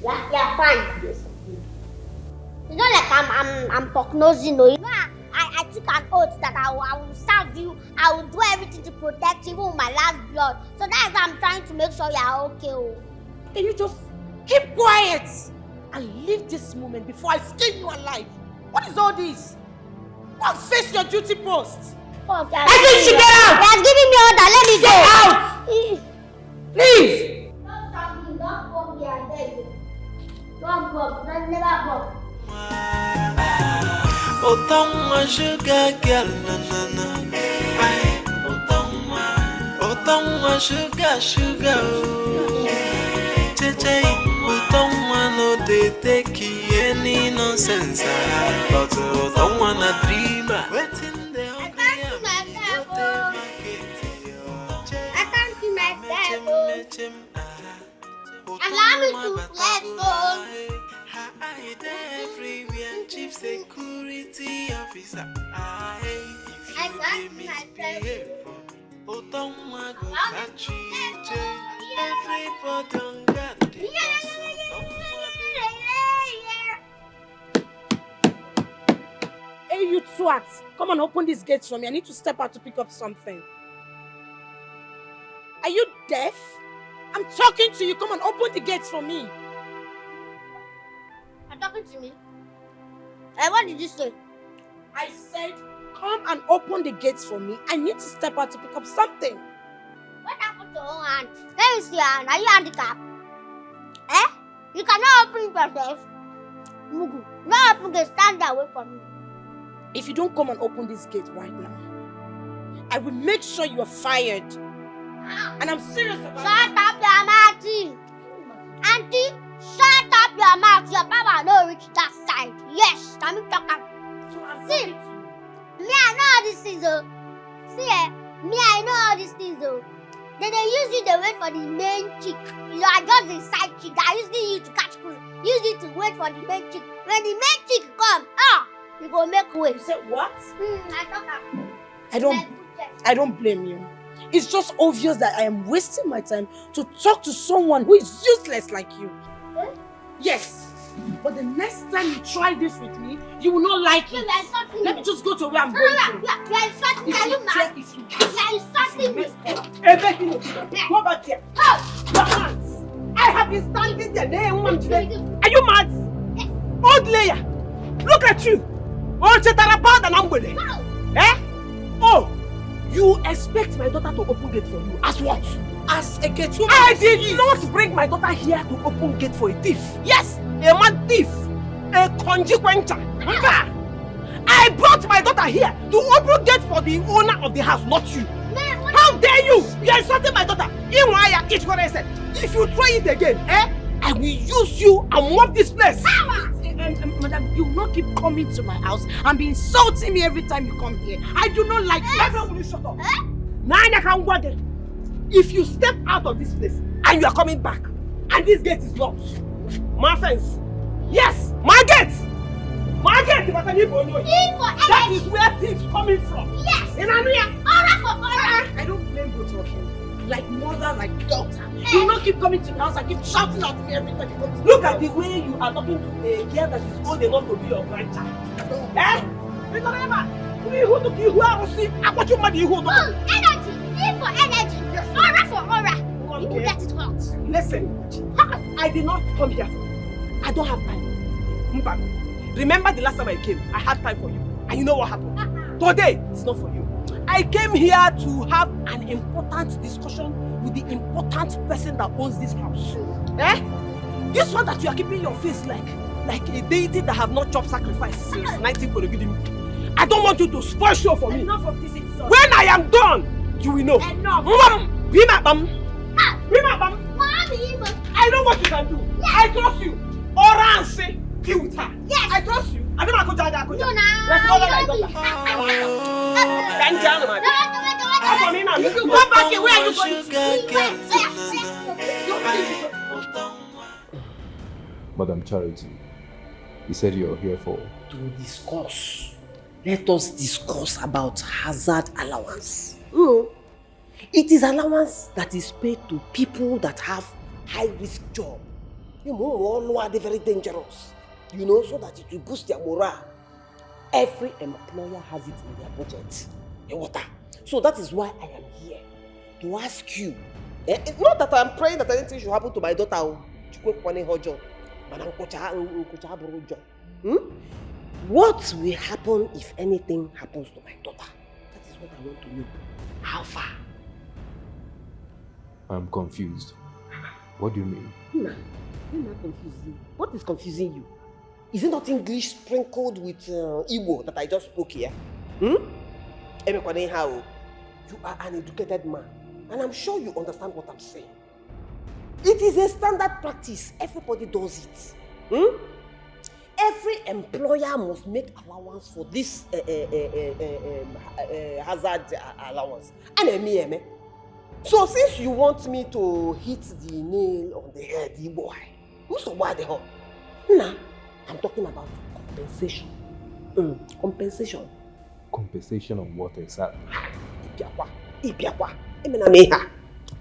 Yeah, fine. Yes, I'm good. It's not like I'm prognosing, no. You know, I took an oath that I will serve you. I will do everything to protect you, even with my last blood. So that's why I'm trying to make sure you are okay. Oh. Can you just keep quiet and leave this moment before I skin you alive? What is all this? Go and face your duty post. Oh, I think you should get out. He has given me order. Let me Get go. out! Please! Don't stop me. Don't come here. I beg you. Don't go. Don't never go. Otonwa sugar girl, na na na. Otonwa sugar sugar. Cheche, Otonwa no dey take any nonsense. But Otonwa na dreamer. Waiting the hungry I can't see myself. Allow me to let go. Everywhere, chief security officer. I can't see myself. Otonwa go catch you. Everybody on guard. Hey, you twats! Come on, open these gates for me. I need to step out to pick up something. Are you deaf? I'm talking to you. Come on, open the gates for me. You're talking to me? What did you say? I said, come and open the gates for me. I need to step out to pick up something. What happened to your own hand? Let me see your hand. Are you handicapped? Eh? You cannot open it yourself. Mugu, no open the stand away from me. If you don't come and open this gate right now, I will make sure you are fired. And I'm serious about it. Shut up your mouth, auntie. Auntie, shut up your mouth. Your papa no reach that side. Yes, can you talk? See, me I know all these things though. See, me I know all these things though. Then they use you to wait for the main chick. You are just the side chick. They are using you to catch cruise. Use you to wait for the main chick. When the main chick come, you go make way. You said what? I thought that. I don't blame you. It's just obvious that I am wasting my time to talk to someone who is useless like you. Eh? Yes. But the next time you try this with me, you will not like it. Let me just go to where I'm going to. You are insulting me. Are you mad? You are insulting me. Ebube, go back here. Your hands. I have been standing there. Are you mad? Old layer. Look at you. Oh, Chetarapad and Ambole. Eh? Oh, you expect my daughter to open gate for you? As what? As a gate woman. I did not bring my daughter here to open gate for a thief. Yes, a mad thief. A consequencer. I brought my daughter here to open gate for the owner of the house, not you. How dare you? You are insulting my daughter. If you try it again, I will use you and mop this place. Madam, you will not keep coming to my house and be insulting me every time you come here. I do not like it. Everyone will you shut up? If you step out of this place and you are coming back and this gate is locked, my fence. Yes, my gate. My gate. That is where thieves coming from. Yes. In Anuya. Order for order. I don't blame both of you. like mother, like daughter. You will not keep coming to my house and keep shouting at me every time you come to Look at the way you are talking to a girl that is old enough to be your grandchild. Eh? Because Emma, who took you? Who are you? I want you money. Who took you? Energy. E for energy. Aura for aura. You will get it hot. Listen, I did not come here for you. I don't have time. Mba, remember the last time I came, I had time for you. And you know what happened? Today, it's not for you. I came here to have an important discussion with the important person that owns this house. Eh? This one that you are keeping your face like a deity that have not chopped sacrifice since 1940. I don't want you to spoil show for me. Enough of this insult. When I am done, you will know. Enough. Be my bum. Be my bum. Mommy, I know what you can do. Yes. I trust you. Orange, be with her. Yes. I trust you. I don't know how to no, Let's go like that. If you go back here, where are you going to? Madam Charity, you said you're here for... To discuss. Let us discuss about hazard allowance. It is allowance that is paid to people that have high-risk job. You know, all are very dangerous. You know, so that it will boost their morale. Every employer has it in their budget. So that is why I am here to ask you. It's not that I'm praying that anything should happen to my daughter. What will happen if anything happens to my daughter? That is what I want to know. How far? I'm confused. What do you mean? You're not confusing. What is confusing you? Is it not English sprinkled with Igbo that I just spoke here? You are an educated man, and I'm sure you understand what I'm saying. It is a standard practice. Everybody does it. Every employer must make allowance for this hazard allowance. And so since you want me to hit the nail on the head, boy, who's the why the hell? Nah, I'm talking about compensation. Compensation. Compensation on what exactly?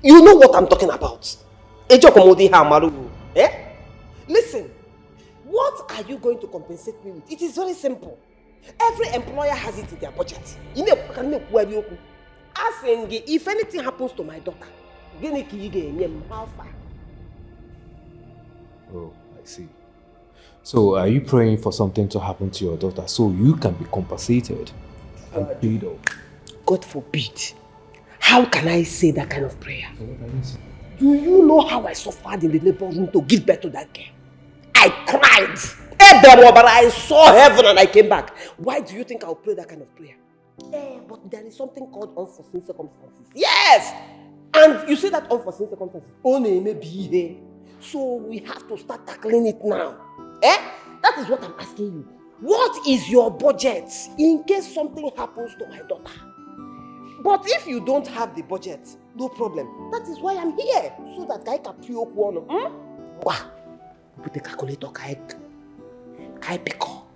You know what I'm talking about. Listen, what are you going to compensate me with? It is very simple. Every employer has it in their budget. Asking if anything happens to my daughter, how far? Oh, I see. So are you praying for something to happen to your daughter so you can be compensated and paid off? God forbid. How can I say that kind of prayer? Do you know how I suffered in the labor room to give birth to that girl? I cried. But I saw heaven and I came back. Why do you think I'll pray that kind of prayer? But there is something called unforeseen circumstances. Yes! And you see that unforeseen circumstances only may be here. So we have to start tackling it now. That is what I'm asking you. What is your budget in case something happens to my daughter? But if you don't have the budget, no problem. That is why I'm here. So that I can pay one. Put the calculator, kai pick up.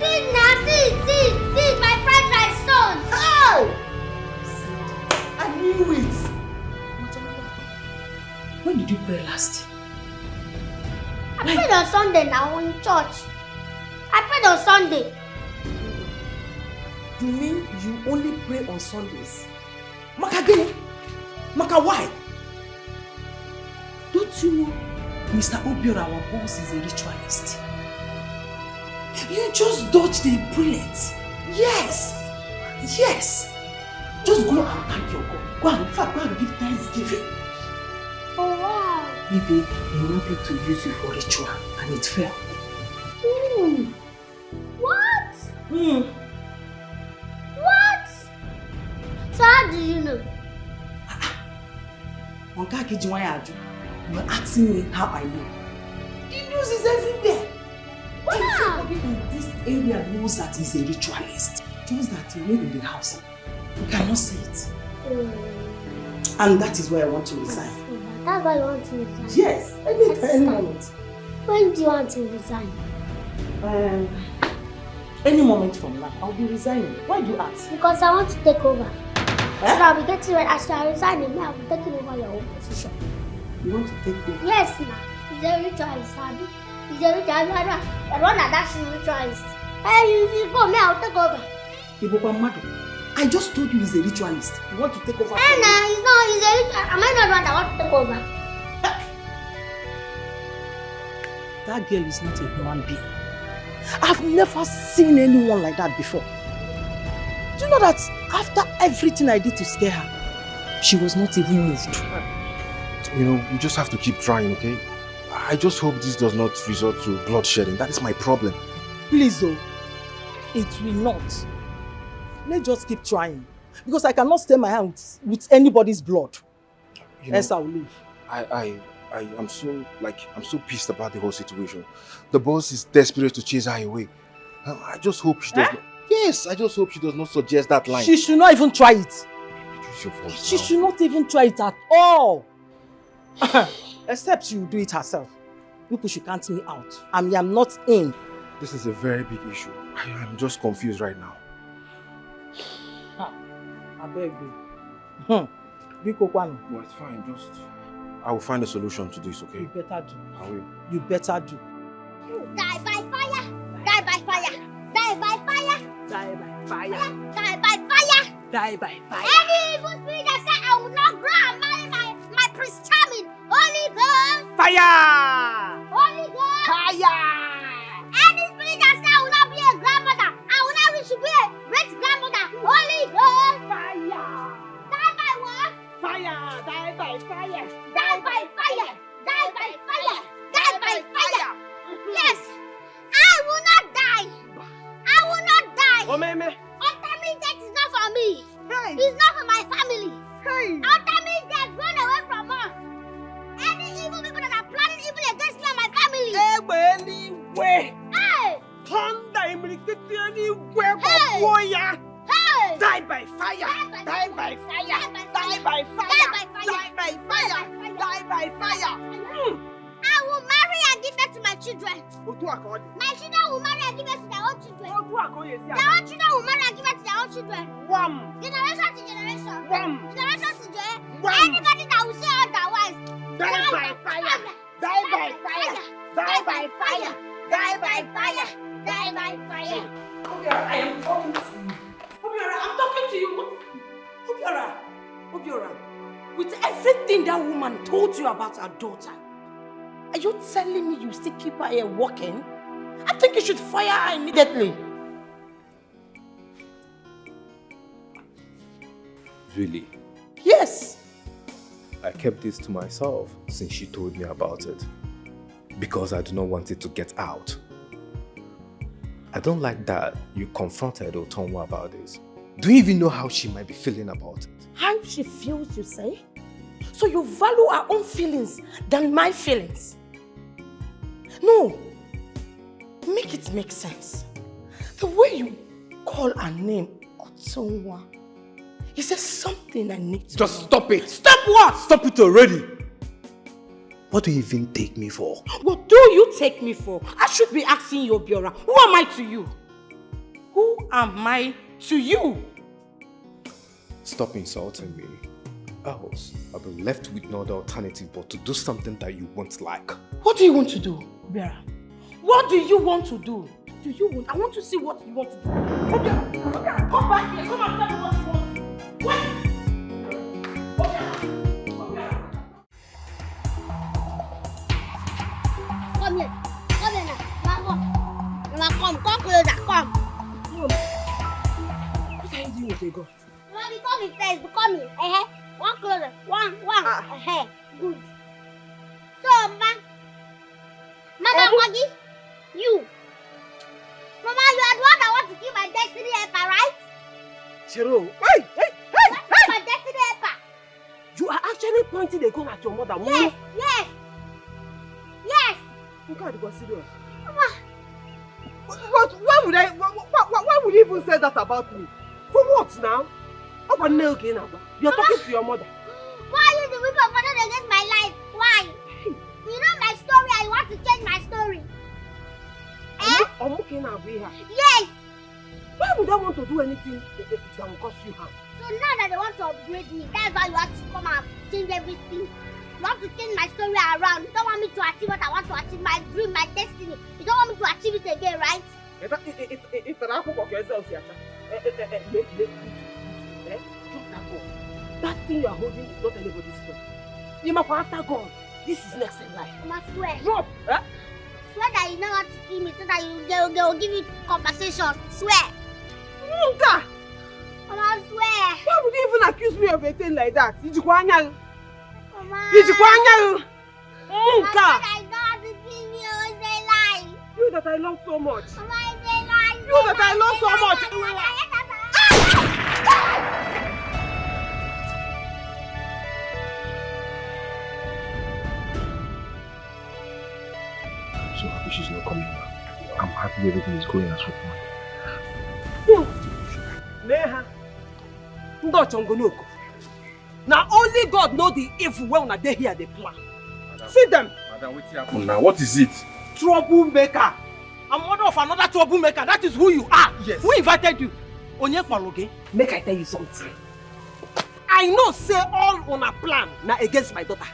See now, see, my friend rice stone. Hey! I knew it. When did you pray last? I prayed on Sunday now in church. I prayed on Sunday. You mean you only pray on Sundays? Maka gini? Maka why? Don't you know Mr. Obio, our boss, is a ritualist? You just dodged a bullet. Yes. Just go and thank your God. Go and give thanksgiving. Oh wow. Maybe he wanted to use you for ritual and it failed. What? What? So how do you know? You were asking me how I know. The news is everywhere. Wow. Everybody in this area knows that he's a ritualist. Just that you're in the house. You cannot see it. And that is why I want to resign. That's why you want to resign? Yes, any moment. When do you want to resign? Any moment from now, I'll be resigning. Why do you ask? Because I want to take over. So I'll be getting ready. After I resign, I'll be taking over your own position. You want to take over? Yes, ma. He's a ritualist, Abby. He's a ritualist. The one that's a ritualist. Hey, you go, me, I'll take over. I just told you he's a ritualist. You want to take over? Hey, nah, he's not. He's a ritualist. Am I not the one that wants to take over? That girl is not a human being. I've never seen anyone like that before. Do you know that after everything I did to scare her, she was not even moved? You know, we just have to keep trying, okay? I just hope this does not resort to bloodshedding. That is my problem. Please, though, it will not. Let's just keep trying. Because I cannot stain my hands with anybody's blood. Else I will leave. I'm so pissed about the whole situation. The boss is desperate to chase her away. I just hope she does not. Yes, I just hope she does not suggest that line. She should not even try it. Reduce your voice She now. should not even try it at all. Except she will do it herself. People should count me out. I am not in. This is a very big issue. I'm just confused right now. I beg you. Biko Kwano. Well, it's fine. I will find a solution to this, okay? You better do. I will. You better do. Die by fire! Die by fire! Die by fire! Die by fire. Die by fire! Die by fire. Any evil spirit that said I will not grow and marry my Prince Charming, Holy Ghost! Fire! Holy Ghost! Fire! Any spirit that said I will not be a grandmother, I will not reach to be a great grandmother, Holy Ghost! Fire! Die by what? Fire! Die by fire! Die by fire! Die by fire! Die by fire! Yes! I will not die! I will not die! Oh, meme! Ultimate death is not for me! Hey! It's not for my family! Hey! Ultimate death, run away from us! Any evil people that are planning evil against me and my family! Anyway! Hey! Thunder imrikiti anywhere Hey! for ya! Hey! Die by fire! Die by fire! Die by fire! Die by fire! Die by fire! I will marry and give birth to my children. Otu akodi. My children will marry and give birth to their own children. Otu akodi si Their own children will marry and give birth to their own children. Wham! Generation to generation. Wham! Generation to generation. Wham! Anybody that will say otherwise. Die by fire! Die by fire! Die by fire! Die by fire! Die by fire! I am talking to you. Obiora, I'm talking to you. Obiora, with everything that woman told you about her daughter, are you telling me you still keep her here working? I think you should fire her immediately. Really? Yes. I kept this to myself since she told me about it. Because I do not want it to get out. I don't like that you confronted UTONWA about this. Do you even know how she might be feeling about it? How she feels, you say? So you value her own feelings than my feelings? No. Make it make sense. The way you call her name, UTONWA, is there something I need to Just know? stop it! Stop what? Stop it already! What do you even take me for? What do you take me for? I should be asking you, Obiora. Who am I to you? Who am I to you? Stop insulting me. Else, I'll be left with no other alternative but to do something that you won't like. What do you want to do, Vera? What do you want to do? I want to see what you want to do. Obiara, come back here. Come and tell me what you want. What? Obiara. Come here now. Mama, come closer, come. What are you doing with a gun? Mama, become me first, become me. One closer, one. Good. So, Mama, Maggie, you. Mama, you are the one that wants to kill my destiny helper, right? Chiro, hey! My destiny helper. You are actually pointing the gun at your mother. Yes. You can't be serious. Mama. But why would you even say that about me? For what now? You are talking to your mother. Why are you the weapon for that against my life? Why? You know my story and you want to change my story. Yes. Why would I want to do anything that will cause you harm? So now that they want to upgrade me, that's why you have to come and change everything. You want to change my story around. You don't want me to achieve what I want to achieve, my dream, my destiny. You don't want me to achieve it again, right? That thing you are holding is not anybody's fault. You must after God. This is next in life. I must swear. Drop! Swear that you never want to kill me so that they will give you compensation. Swear. Munka! Mama, swear. Why would you even accuse me of a thing like that? Mama. Munka! I don't want to kill you. It's a lie. You that I love so much. Mama, it's a lie. You that I love so much. So happy she's not coming now. I'm happy everything is going as planned. Neha, now only God knows the evil when they hear the plan. Madam, see them. Madam, what's happening now? What is it? Troublemaker. I'm mother of another troublemaker. That is who you are. Yes. Who invited you? Make I tell you something. I know say all on a plan now against my daughter.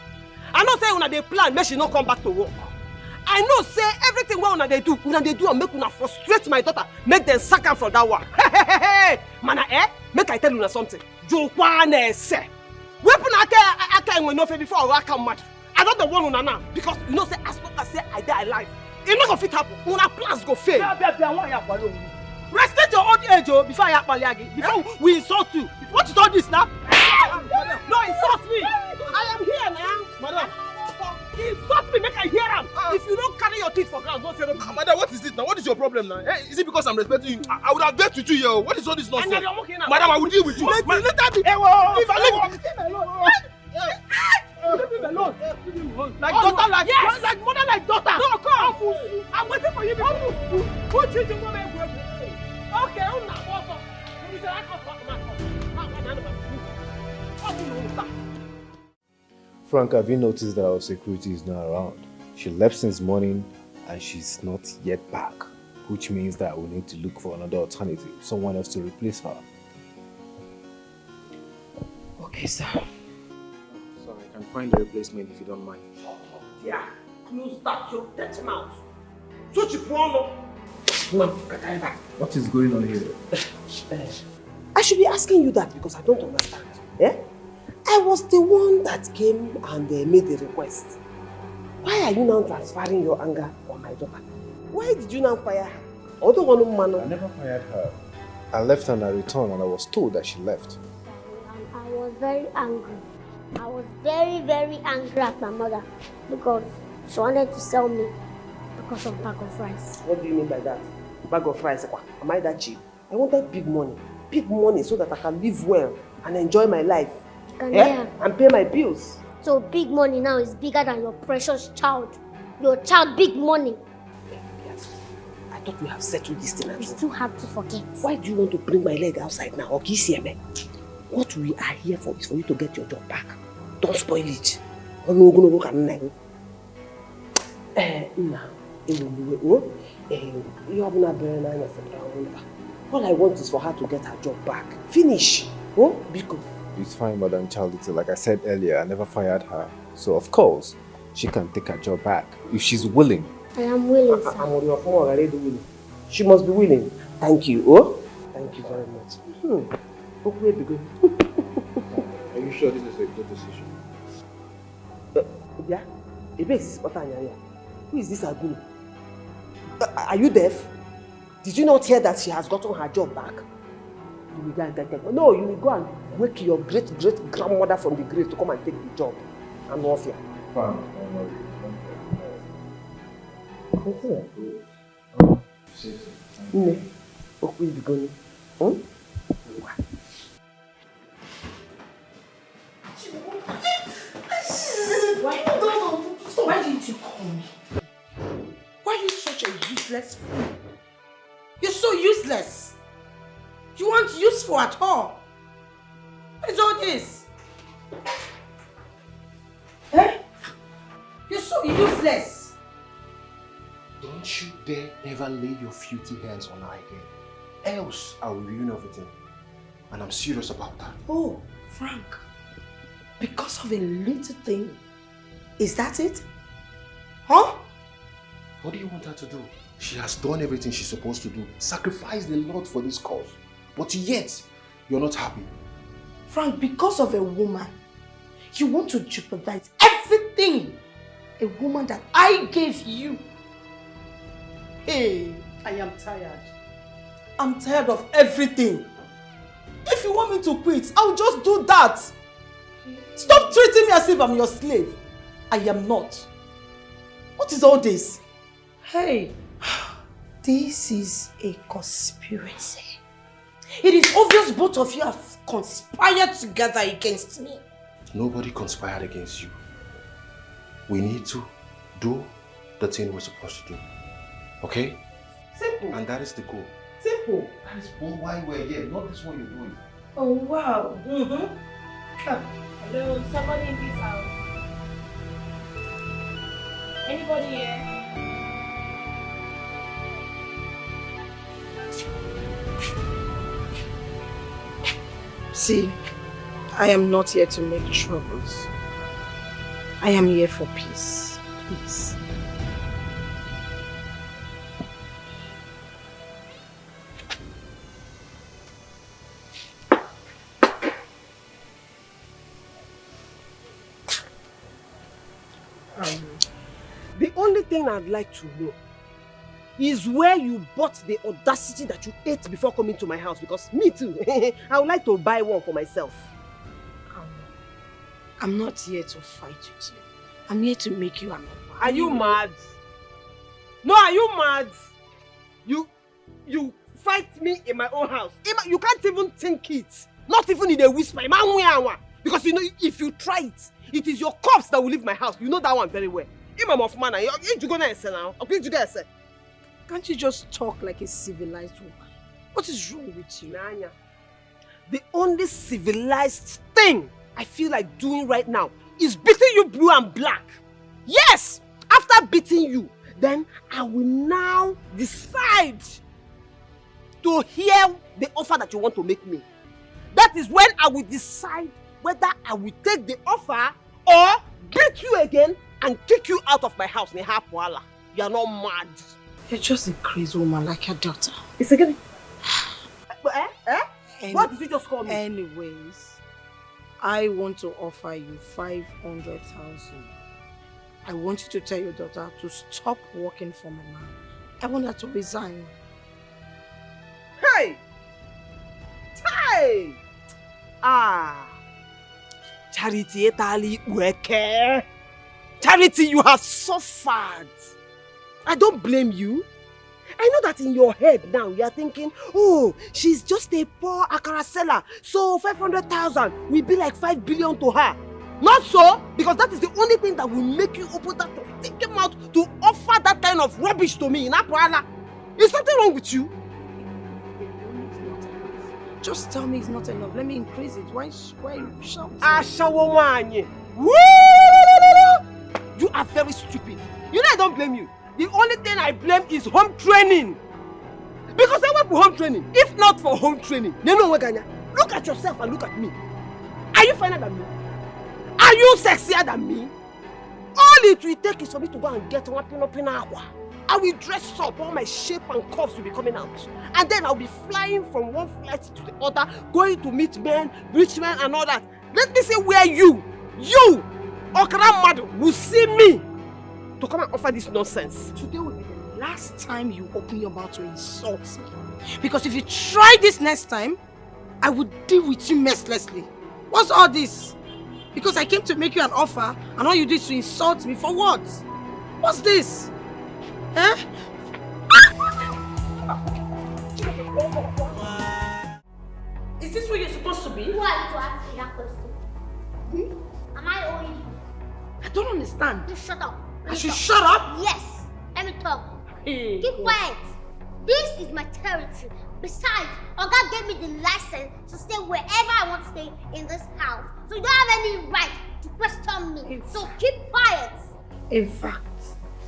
I know say on a plan make she not come back to work. I know say everything what they do and make una frustrate my daughter, make them sack her from that one. Hey, mana make I tell you something. Jokwane say. Weapon I when no before I come mad. I don't the one una now because you know say as long as say I die alive, it not gonna fit happen. Una plans go fail. Respect your old age before I apaliagi. Before we insult you. What is all this now? No, insult me. I am here now. Madam. Insult me, make I hear him. If you don't carry your teeth for ground, don't say no. Madam, what is it now? What is your problem now? Is it because I'm respecting you? I would have dealt with you here. What is all this nonsense? Madam, I will deal with you. Let me Leave me alone. Like daughter, like mother, like daughter. No, come. I'm waiting for you. Put you to okay, Frank, have you noticed that our security is not around? She left since morning and she's not yet back, which means that we need to look for another alternative, someone else to replace her. Okay, sir. So I can find a replacement if you don't mind. Yeah, close that your dirty mouth. So you want What is going on here? I should be asking you that because I don't understand. Yeah? I was the one that came and made the request. Why are you now transferring your anger on my daughter? Why did you now fire her? I never fired her. I left her and I returned and I was told that she left. I was very angry. I was very, very angry at my mother because she wanted to sell me because of bag of rice. What do you mean by that? Bag of rice? Am I that cheap? I wanted big money so that I can live well and enjoy my life. And pay my bills. So big money now is bigger than your precious child. Your child, big money. Yes. I thought we have settled this thing. It's too hard to forget. Why do you want to bring my leg outside now? Okay, see me. What we are here for is for you to get your job back. Don't spoil it. All I want is for her to get her job back. Finish. Oh, Biko. It's fine, Madam Charity. Like I said earlier, I never fired her. So of course, she can take her job back if she's willing. I am willing, sir. I'm on your phone already willing. She must be willing. Thank you. Oh, thank you very much. Okay, Biko. Are you sure this is a good decision? Yeah? Who is this Aguni? Are you deaf? Did you not hear that she has gotten her job back? You will go no, you will go and wake your great-great-grandmother from the grave to come and take the job. I'm off here. Fine. Why didn't you call me? Why are you such a useless fool? You're so useless. You aren't useful at all. What is all this? Eh? You're so useless. Don't you dare ever lay your filthy hands on her again. Else I will ruin everything. And I'm serious about that. Oh, Frank. Because of a little thing. Is that it? Huh? What do you want her to do? She has done everything she's supposed to do. Sacrificed a lot for this cause. But yet, you're not happy. Frank, because of a woman, you want to jeopardize everything. A woman that I gave you. Hey, I am tired. I'm tired of everything. If you want me to quit, I'll just do that. Stop treating me as if I'm your slave. I am not. What is all this? Hey, this is a conspiracy. It is obvious both of you have conspired together against me. Nobody conspired against you. We need to do the thing we're supposed to do. Okay? Simple. And that is the goal. Simple. That is why we're here, not this one you're doing. Oh, wow. Hello, somebody in this house. Anybody here? See, I am not here to make troubles. I am here for peace. Please. The only thing I'd like to know is where you bought the audacity that you ate before coming to my house, because me too, I would like to buy one for myself. I'm not here to fight with you. I'm here to make you an offer. Are you mad? No, are you mad? You fight me in my own house. You can't even think it. Not even in a whisper. Because you know, if you try it, it is your corpse that will leave my house. You know that one very well. Can't you just talk like a civilized woman? What is wrong with you? Nanya, the only civilized thing I feel like doing right now is beating you blue and black. Yes! After beating you, then I will now decide to hear the offer that you want to make me. That is when I will decide whether I will take the offer or beat you again and kick you out of my house. You are not mad. You're just a crazy woman like your daughter. It's again. What did you just call me? Anyways, I want to offer you 500,000. I want you to tell your daughter to stop working for my man. I want her to resign. Hey! Hey! Charity etali weke. Charity, you have suffered. I don't blame you. I know that in your head now you are thinking, oh, she's just a poor akara seller, so 500,000 will be like 5 billion to her. Not so, because that is the only thing that will make you open that to take him out to offer that kind of rubbish to me. Is something wrong with you? Just tell me it's not enough. Let me increase it. Why you shouting? You are very stupid. You know I don't blame you. The only thing I blame is home training. Because when home training. If not for home training, look at yourself and look at me. Are you finer than me? Are you sexier than me? All it will take is for me to go and get one pin aqua. I will dress up, all my shape and curves will be coming out. And then I'll be flying from one flight to the other, going to meet men, rich men and all that. Let me say where you, Okra Madu, will see me to come and offer this nonsense. Today will be the last time you open your mouth to insult me. Because if you try this next time, I will deal with you mercilessly. What's all this? Because I came to make you an offer and all you do is to insult me. For what? What's this? Eh? Is this where you're supposed to be? Who are you to ask me that question? Am I owing you? I don't understand. You shut up. I should shut up? Yes. Let me talk. Hey. Keep quiet. This is my territory. Besides, Oga gave me the license to stay wherever I want to stay in this house. So you don't have any right to question me. So keep quiet. In fact,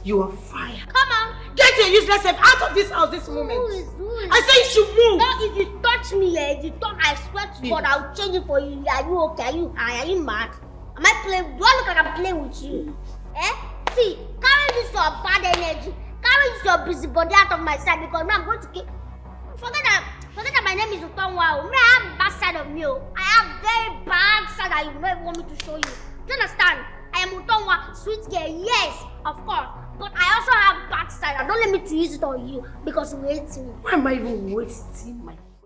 you are fired. Come on. Get your useless self out of this house this moment. Who is? I say you should move. No, if you touch me, if you talk, I swear to God, I'll change it for you. Are you okay? Are you high? Are you mad? Am I playing? Do I look like I'm playing with you? Eh? See, carry this your bad energy. Carry this your busybody out of my sight because now I'm going to keep. Forget that my name is UTONWA. I have bad side of me. I have very bad side that you don't want me to show you. Do you understand? I am UTONWA, sweet girl, yes, of course. But I also have bad side. Don't let me to use it on you because you hate me. Why am I even wasting my